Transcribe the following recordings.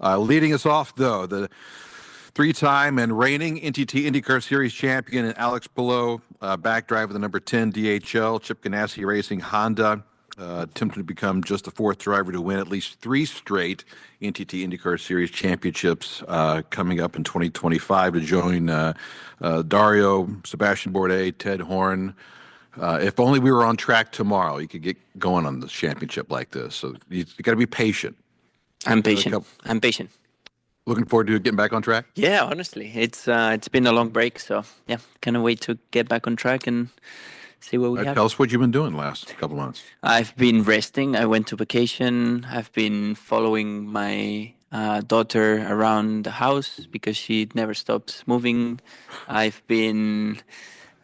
Leading us off, though, the three-time and reigning NTT IndyCar Series champion Alex Palou, back driver the number 10 DHL, Chip Ganassi Racing Honda, attempting to become just the fourth driver to win at least three straight NTT IndyCar Series championships coming up in 2025 to join Dario, Sebastian Bourdais, Ted Horn. If only we were on track tomorrow, you could get going on the championship like this. So you got to be patient. I'm patient. I'm patient. Looking forward to getting back on track? Yeah, honestly, it's been a long break, so yeah, can't wait to get back on track and see what we have. Tell us what you've been doing the last couple months. I've been resting. I went to vacation. I've been following my daughter around the house because she never stops moving. I've been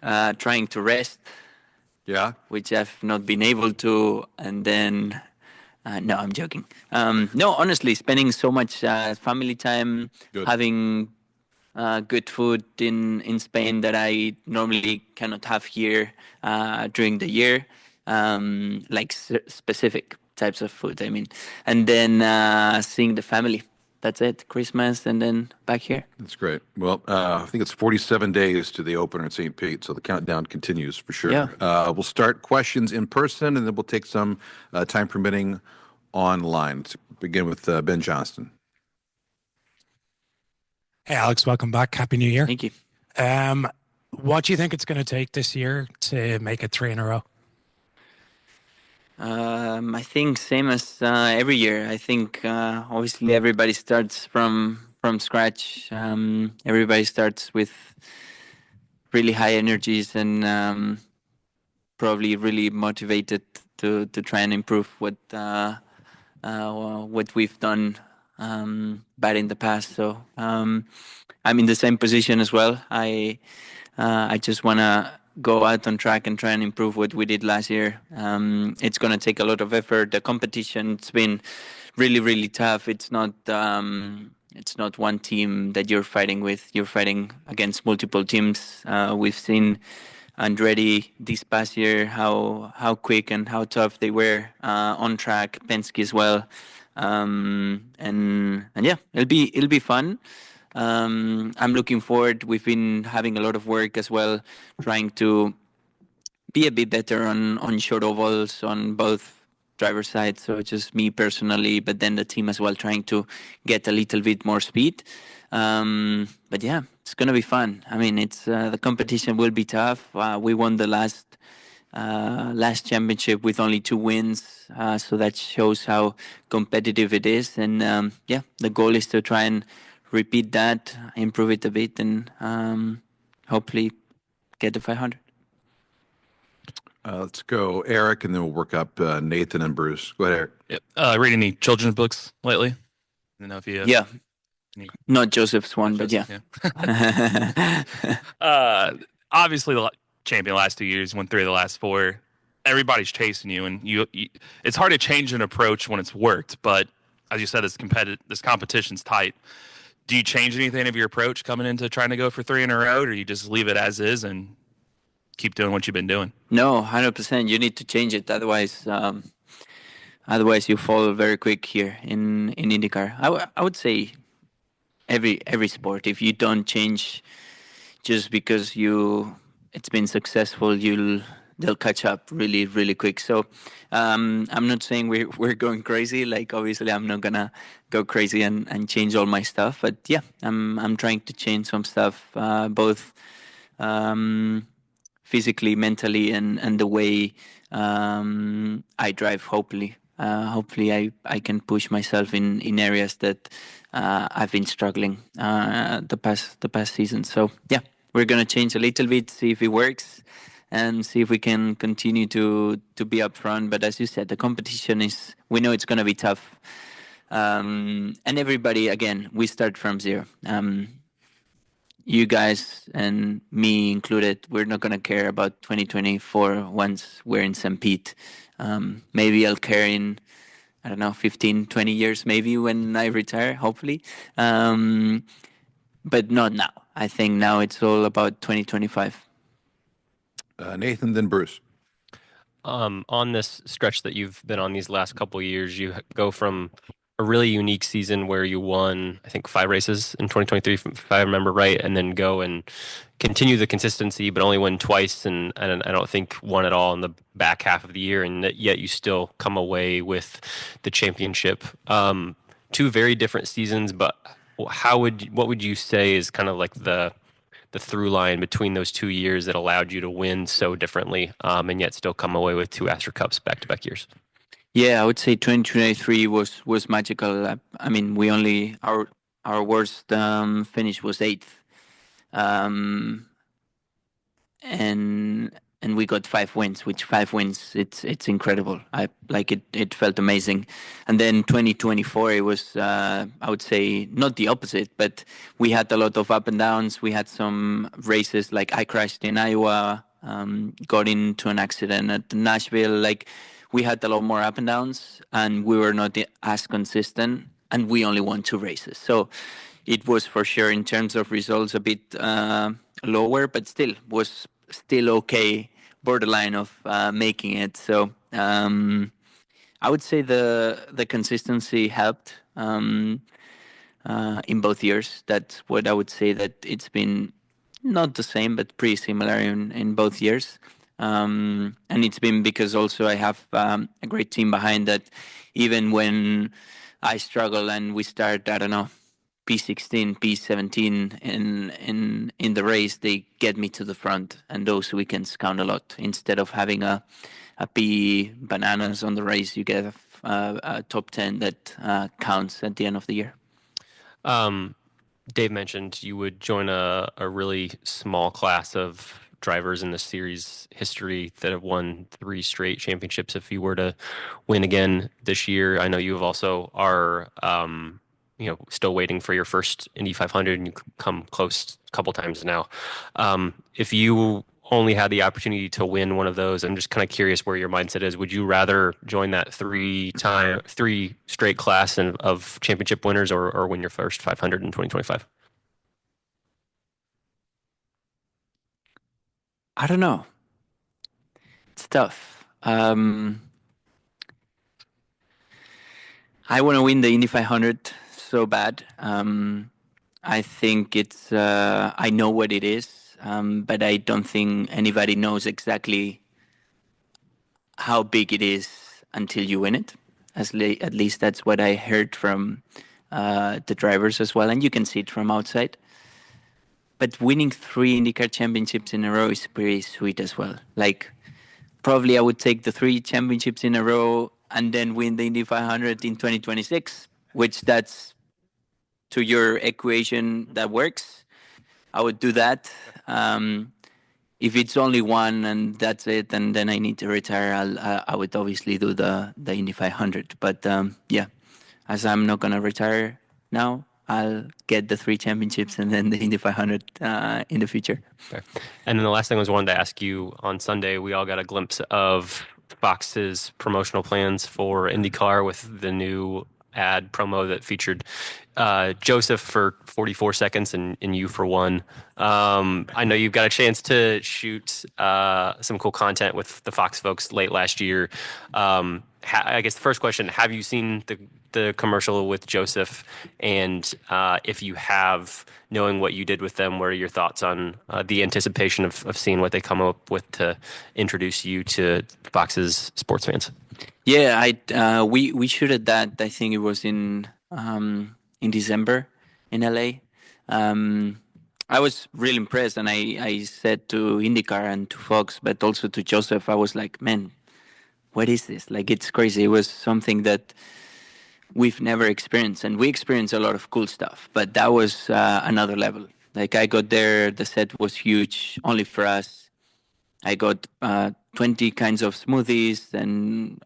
trying to rest. Yeah. Which I've not been able to, and then no, I'm joking. No, honestly, spending so much family time, having good food in Spain that I normally cannot have here during the year, like specific types of food, I mean. And then seeing the family. That's it, Christmas, and then back here. That's great. Well, I think it's 47 days to the opener at St. Pete, so the countdown continues for sure. Yeah. We'll start questions in person, and then we'll take some, time permitting, online. Let's begin with Ben Johnston. Hey, Alex, welcome back. Happy New Year. Thank you. What do you think it's going to take this year to make it three in a row? I think same as every year. I think obviously everybody starts from scratch. Everybody starts with really high energies and probably really motivated to try and improve what we've done bad in the past. So I'm in the same position as well. I just want to go out on track and try and improve what we did last year. It's going to take a lot of effort. The competition's been really, really tough. It's not one team that you're fighting with. You're fighting against multiple teams. We've seen Andretti this past year how quick and how tough they were on track. Penske as well, and yeah, it'll be fun. I'm looking forward. We've been having a lot of work as well, trying to be a bit better on short ovals on both driver sides. So just me personally, but then the team as well, trying to get a little bit more speed. But yeah, it's gonna be fun. I mean, it's the competition will be tough. We won the last championship with only 2 wins, so that shows how competitive it is. And yeah, the goal is to try and repeat that, improve it a bit, and hopefully get to 500. Let's go, Eric, and then we'll work up Nathan and Bruce. Go ahead, Eric. Yep. Reading any children's books lately? I don't know if you. Yeah. Not Joseph's one, but yeah. Obviously, the champion last 2 years, won 3 of the last 4. Everybody's chasing you, and you. It's hard to change an approach when it's worked, but as you said, this competition's tight. Do you change anything of your approach coming into trying to go for 3 in a row, or you just leave it as is and keep doing what you've been doing? No, 100%. You need to change it. Otherwise you fall very quick here in IndyCar. I would say every sport, if you don't change just because it's been successful, they'll catch up really, really quick. So I'm not saying we're going crazy. Like, obviously, I'm not gonna go crazy and change all my stuff. But yeah, I'm trying to change some stuff, both physically, mentally, and the way I drive. Hopefully, I can push myself in areas that I've been struggling the past season. So yeah, we're gonna change a little bit, see if it works, and see if we can continue to be up front. But as you said, the competition we know it's going to be tough. And everybody, again, we start from zero. You guys and me included, we're not going to care about 2024 once we're in St. Pete. Maybe I'll care in, I don't know, 15, 20 years, maybe when I retire, hopefully. But not now. I think now it's all about 2025. Nathan, then Bruce. On this stretch that you've been on these last couple of years, you go from a really unique season where you won, I think, 5 races in 2023, if I remember right, and then go and continue the consistency, but only win twice, and I don't think one at all in the back half of the year, and yet you still come away with the championship. 2 very different seasons, but what would you say is kind of like the through line between those 2 years that allowed you to win so differently, and yet still come away with 2 Astra Cups back-to-back years? Yeah, I would say 2023 was magical. I mean, we only our worst finish was 8th, and we got 5 wins. Which 5 wins, it's incredible. I like it. It felt amazing. And then 2024, it was I would say not the opposite, but we had a lot of up and downs. We had some races, like I crashed in Iowa, got into an accident at Nashville. Like, we had a lot more up and downs, and we were not as consistent, and we only won 2 races. So it was for sure, in terms of results, a bit lower, but still was still okay, borderline of making it. So I would say the consistency helped in both years. That's what I would say, that it's been not the same, but pretty similar in both years. And it's been because also I have a great team behind that. Even when I struggle and we start, I don't know, P16, P17 in the race, they get me to the front, and those weekends count a lot. Instead of having a P bananas on the race, you get a top 10 that counts at the end of the year. Dave mentioned you would join a really small class of drivers in the series history that have won 3 straight championships. If you were to win again this year, I know you have also are still waiting for your first Indy 500, and you come close a couple times now. If you only had the opportunity to win one of those, I'm just kind of curious where your mindset is. Would you rather join that 3 straight class of championship winners, or win your first 500 in 2025? I don't know. It's tough. I want to win the Indy 500 so bad. I think it's. I know what it is, but I don't think anybody knows exactly how big it is until you win it. At least that's what I heard from the drivers as well, and you can see it from outside. But winning 3 IndyCar championships in a row is pretty sweet as well. Like, probably I would take the 3 championships in a row and then win the Indy 500 in 2026, which that's, to your equation, that works. I would do that. If it's only one and that's it, and then I need to retire, I would obviously do the Indy 500. But yeah, as I'm not going to retire now, I'll get the 3 championships and then the Indy 500 in the future. Okay. And then the last thing I wanted to ask you, on Sunday, we all got a glimpse of Fox's promotional plans for IndyCar with the new ad promo that featured Joseph for 44 seconds and you for 1. I know you've got a chance to shoot some cool content with the Fox folks late last year. I guess the first question, have you seen the commercial with Joseph? And if you have, knowing what you did with them, what are your thoughts on the anticipation of seeing what they come up with to introduce you to Fox's sports fans? Yeah, we shooted that. I think it was in December in LA. I was really impressed, and I said to INDYCAR and to Fox, but also to Joseph, I was like, man, what is this? Like, it's crazy. It was something that we've never experienced, and we experienced a lot of cool stuff, but that was another level. Like, I got there, the set was huge, only for us. I got 20 kinds of smoothies and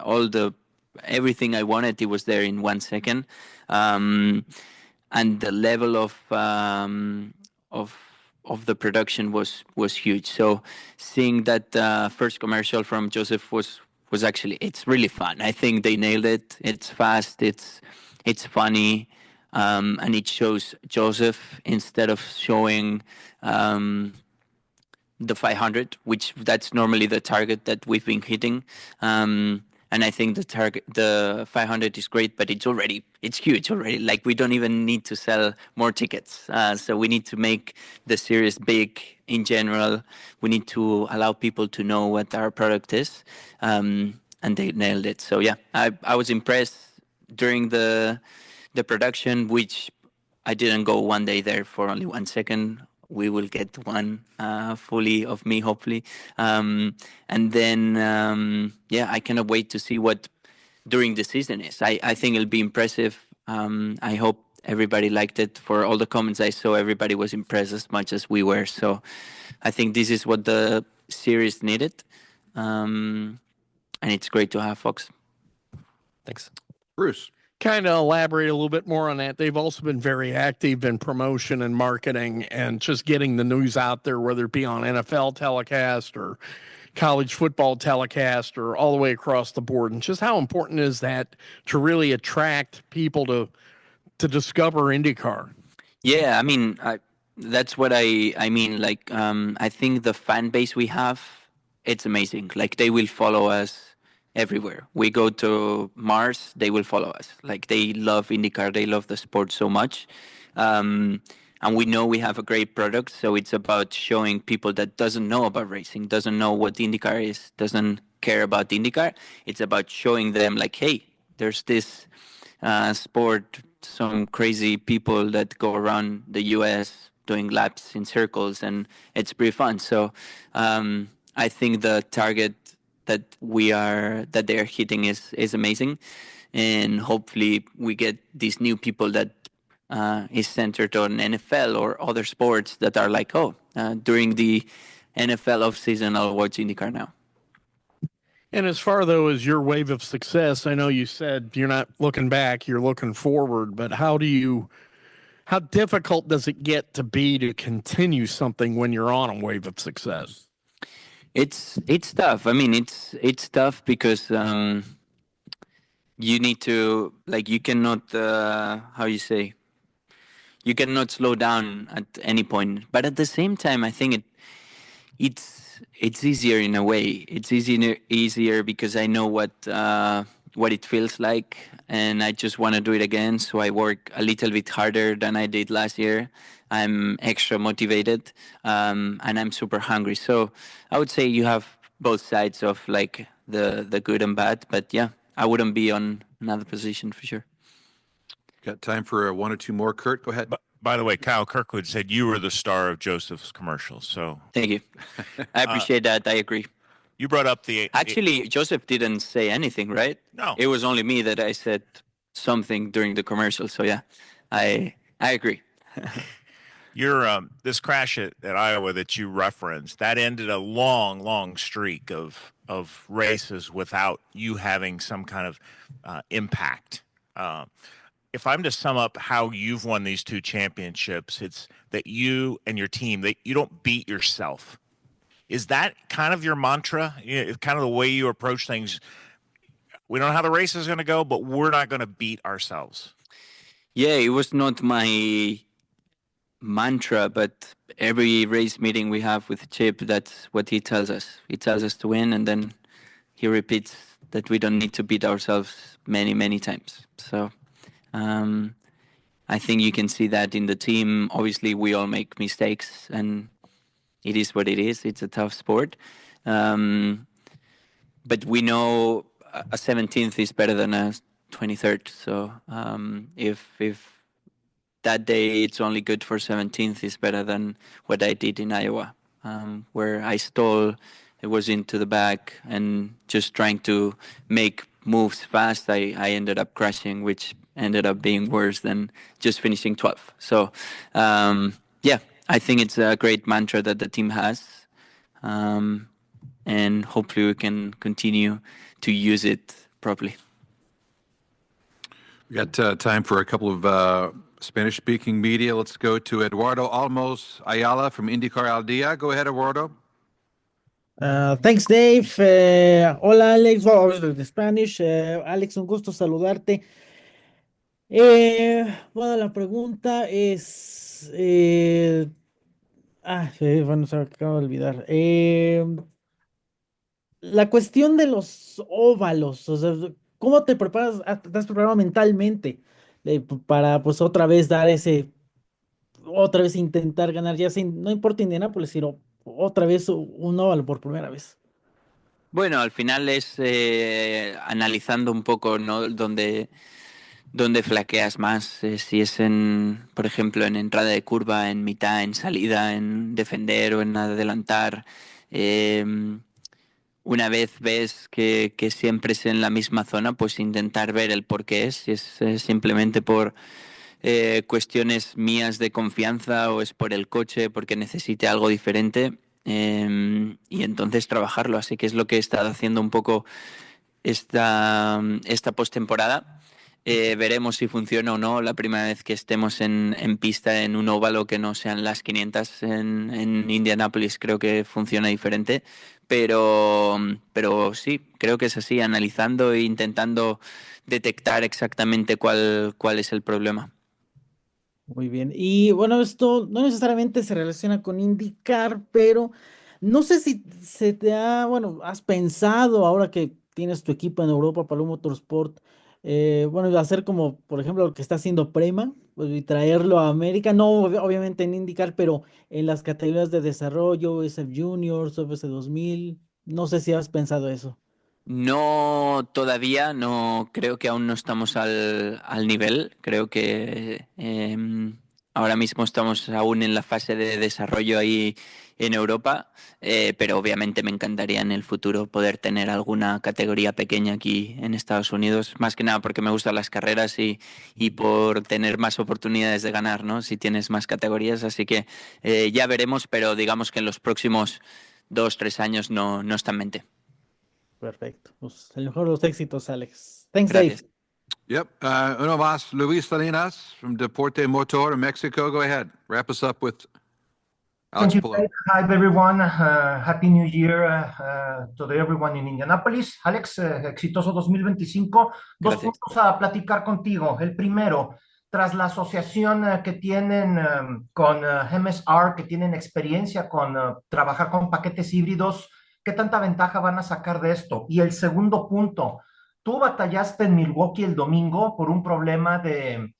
everything I wanted. It was there in 1 second, and the level of the production was huge. So seeing that first commercial from Joseph was actually, it's really fun. I think they nailed it. It's fast. It's funny, and it shows Joseph instead of showing the 500, which that's normally the target that we've been hitting. And And I think the 500 is great, but it's huge already. Like, we don't even need to sell more tickets. So we need to make the series big in general. We need to allow people to know what our product is. And they nailed it. So yeah, I was impressed during the production, which I didn't go one day there for only 1 second. We will get one fully of me, hopefully. And then, yeah, I cannot wait to see what during the season is. I think it'll be impressive. I hope everybody liked it. For all the comments I saw, everybody was impressed as much as we were. So I think this is what the series needed. And it's great to have Fox. Thanks. Bruce. Kind of elaborate a little bit more on that. They've also been very active in promotion and marketing and just getting the news out there, whether it be on NFL telecast or college football telecast or all the way across the board. And just how important is that to really attract people to discover IndyCar? Yeah, I mean, that's what I mean. Like, I think the fan base we have, it's amazing. Like, they will follow us everywhere. We go to Mars, they will follow us. Like, they love IndyCar, they love the sport so much. And we know we have a great product, so it's about showing people that doesn't know about racing, doesn't know what IndyCar is, doesn't care about IndyCar. It's about showing them, like, hey, there's this sport, some crazy people that go around the U.S. doing laps in circles, and it's pretty fun. So I think the target that they are hitting is amazing, and hopefully we get these new people that is centered on NFL or other sports that are like, during the NFL off season, I'll watch IndyCar now. And as far, though, as your wave of success, I know you said you're not looking back, you're looking forward, but how difficult does it get to be to continue something when you're on a wave of success? It's tough. I mean, it's tough because you need to, like, you cannot you cannot slow down at any point. But at the same time, I think it's easier in a way. It's easier because I know what it feels like, and I just want to do it again. So I work a little bit harder than I did last year. I'm extra motivated, and I'm super hungry. So I would say you have both sides of, like, the good and bad. But yeah, I wouldn't be on another position for sure. Got time for one or two more. Kurt, go ahead. By the way, Kyle Kirkwood said you were the star of Joseph's commercials. So Thank you. I appreciate that. I agree. you brought up the Actually, Joseph didn't say anything, right? No. It was only me that I said something during the commercial. So yeah, I agree. your this crash at Iowa that you referenced, that ended a long streak of races without you having some kind of impact. If I'm to sum up how you've won these two championships, it's that you and your team, that you don't beat yourself. Is that kind of your mantra? Kind of the way you approach things? We don't know how the race is going to go, but we're not going to beat ourselves. Yeah, it was not my mantra, but every race meeting we have with Chip, that's what he tells us. He tells us to win, and then he repeats that we don't need to beat ourselves many times. So I think you can see that in the team. Obviously, we all make mistakes, and it is what it is. It's a tough sport. But we know a 17th is better than a 23rd. So if that day it's only good for 17th, is better than what I did in Iowa, where I stole. It was into the back and just trying to make moves fast. I ended up crashing, which ended up being worse than just finishing 12th. So, yeah, I think it's a great mantra that the team has. And hopefully we can continue to use it properly. We got time for a couple of Spanish-speaking media. Let's go to Eduardo Almos Ayala from INDYCAR Al Dia. Go ahead, Eduardo. Thanks, Dave. Hola, Alex. Well, obviously the Spanish. Alex, un gusto saludarte. Bueno, la pregunta es. Bueno, se me acaba de olvidar. la cuestión de los óvalos, o sea, ¿cómo te preparas, te has preparado mentalmente para pues otra vez dar otra vez intentar ganar, ya sin, no importa Indianápolis, sino otra vez un óvalo por primera vez? Bueno, al final es analizando un poco, ¿no? Dónde flaqueas más, si es en, por ejemplo, en entrada de curva, en mitad, en salida, en defender o en adelantar. Eh, una vez ves que siempre es en la misma zona, pues intentar ver el por qué es, si es simplemente por cuestiones mías de confianza o es por el coche, porque necesite algo diferente. Y entonces trabajarlo, así que es lo que he estado haciendo un poco esta postemporada. Veremos si funciona o no la primera vez que estemos en pista en un óvalo que no sean las 500 en Indianápolis. Creo que funciona diferente, pero sí, creo que es así, analizando e intentando detectar exactamente cuál es el problema. Muy bien. Y bueno, esto no necesariamente se relaciona con INDYCAR, pero no sé si se te ha, bueno, has pensado ahora que tienes tu equipo en Europa, Palou Motorsport, bueno, hacer como, por ejemplo, lo que está haciendo Prema, pues, y traerlo a América, no obviamente en INDYCAR, pero en las categorías de desarrollo, SF Juniors, FS 2000, no sé si has pensado eso. No, todavía no, creo que aún no estamos al nivel. Creo que ahora mismo estamos aún en la fase de desarrollo ahí en Europa, pero obviamente me encantaría en el futuro poder tener alguna categoría pequeña aquí en Estados Unidos, más que nada porque me gustan las carreras y por tener más oportunidades de ganar, ¿no? Si tienes más categorías, así que ya veremos, pero digamos que en los próximos 2, 3 años no está en mente. Perfecto. Pues el mejor de los éxitos, Alex. Thanks, Dave. Gracias. Yep. Uno más, Luis Salinas from Deporte Motor in Mexico. Go ahead. Wrap us up with Thank Alex you, Palou. Dave. Hi, everyone. Happy New Year to everyone in Indianapolis. Alex, exitoso 2025. Dos Gracias. puntos a platicar contigo. El primero, tras la asociación que tienen con MSR, que tienen experiencia con trabajar con paquetes híbridos, ¿qué tanta ventaja van a sacar de esto? Y el segundo punto, tú batallaste en Milwaukee el domingo por un problema del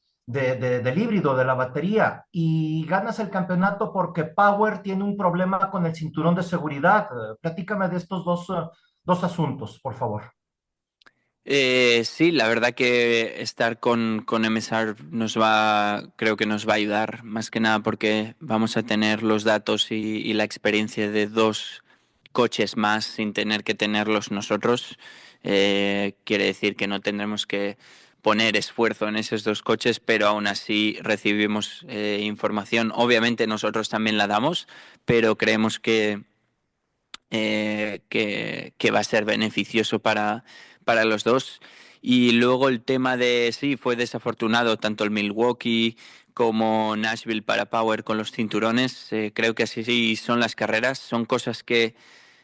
híbrido, de la batería, y ganas el campeonato porque Power tiene un problema con el cinturón de seguridad. Platícame de estos dos asuntos, por favor. Sí, la verdad que estar con MSR creo que nos va a ayudar, más que nada porque vamos a tener los datos y la experiencia de dos coches más sin tener que tenerlos nosotros. Quiere decir que no tendremos que poner esfuerzo en esos dos coches, pero aún así recibimos información. Obviamente nosotros también la damos, pero creemos que va a ser beneficioso para los dos. Y luego el tema de, sí, fue desafortunado tanto el Milwaukee como Nashville para Power con los cinturones. Creo que así sí son las carreras, son cosas que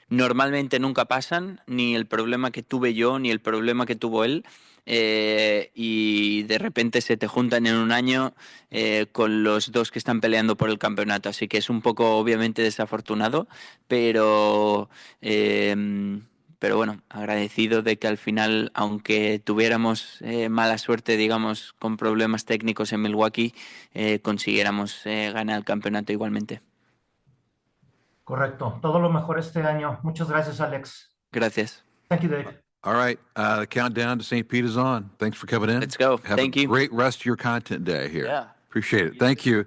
normalmente nunca pasan, ni el problema que tuve yo, ni el problema que tuvo él. Y de repente se te juntan en un año con los dos que están peleando por el campeonato. Así que es un poco obviamente desafortunado, pero, pero bueno, agradecido de que al final, aunque tuviéramos mala suerte, digamos, con problemas técnicos en Milwaukee, consiguiéramos ganar el campeonato igualmente. Correcto. Todo lo mejor este año. Muchas gracias, Alex. Gracias. Thank you, Dave. All right. The countdown to St. Pete is on. Thanks for coming in. Let's go. Have Thank a you. great rest of your content day here. Yeah. Appreciate it. Thank you.